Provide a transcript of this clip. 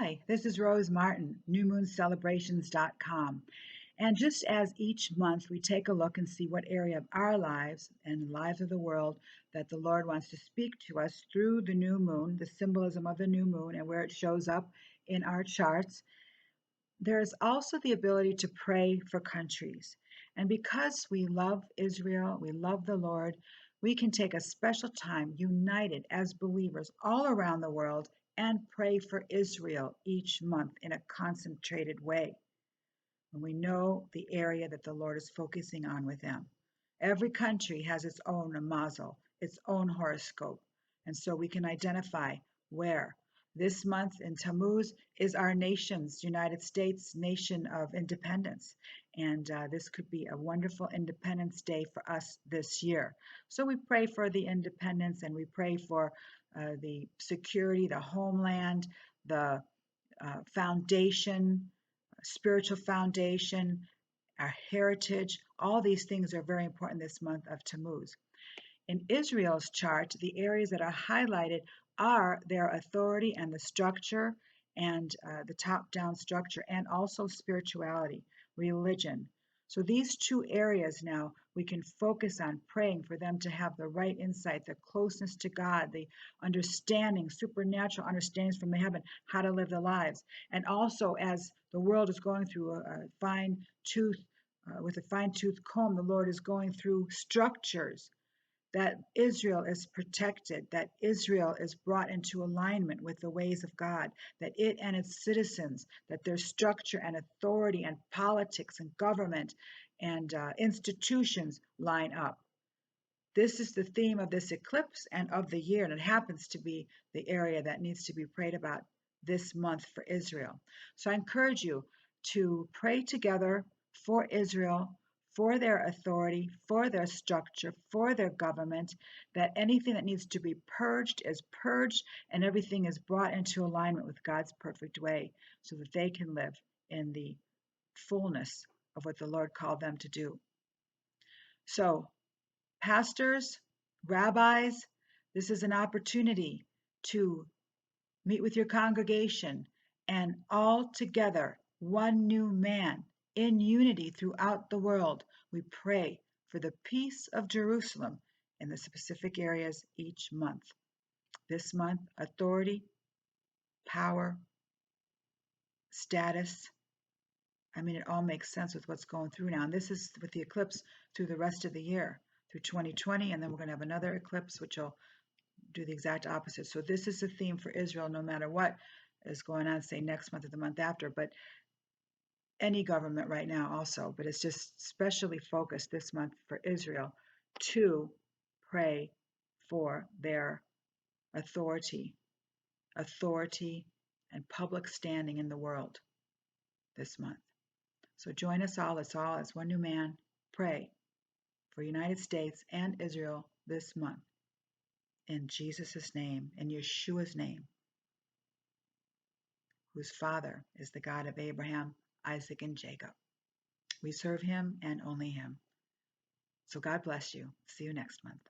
Hi, this is Rose Martin, newmoonscelebrations.com. And just as each month we take a look and see what area of our lives and the lives of the world that the Lord wants to speak to us through the new moon, the symbolism of the new moon, and where it shows up in our charts, there is also the ability to pray for countries. And because we love Israel, we love the Lord, we can take a special time united as believers all around the world and pray for Israel each month in a concentrated way. And we know the area that the Lord is focusing on with them. Every country has its own mazel, its own horoscope. And so we can identify where. This month in Tammuz is our nation's, United States nation of independence. And this could be a wonderful Independence Day for us this year. So we pray for the independence and we pray for the security, the homeland, the foundation, spiritual foundation, our heritage. All these things are very important this month of Tammuz. In Israel's chart, the areas that are highlighted are their authority and the structure and the top-down structure, and also spirituality, religion. So these two areas now we can focus on praying for them to have the right insight, the closeness to God, the understanding, supernatural understandings from the heaven, how to live their lives. And also as the world is going through a fine tooth, with a fine tooth comb, the Lord is going through structures that Israel is protected, that Israel is brought into alignment with the ways of God, that it and its citizens, that their structure and authority and politics and government and institutions line up. This is the theme of this eclipse and of the year, and it happens to be the area that needs to be prayed about this month for Israel. So I encourage you to pray together for Israel, for their authority, for their structure, for their government, that anything that needs to be purged is purged and everything is brought into alignment with God's perfect way so that they can live in the fullness of what the Lord called them to do. So, pastors, rabbis, this is an opportunity to meet with your congregation and all together, one new man, in unity throughout the world, we pray for the peace of Jerusalem in the specific areas each month. This month, authority, power, status. I mean, it all makes sense with what's going through now. And this is with the eclipse through the rest of the year, through 2020, and then we're going to have another eclipse, which will do the exact opposite. So this is the theme for Israel, no matter what is going on, say next month or the month after, but any government right now also, but it's just specially focused this month for Israel to pray for their authority and public standing in the world this month. So join us all as one new man, pray for United States and Israel this month. In Jesus' name, in Yeshua's name, whose Father is the God of Abraham, Isaac, and Jacob. We serve him and only him. So God bless you. See you next month.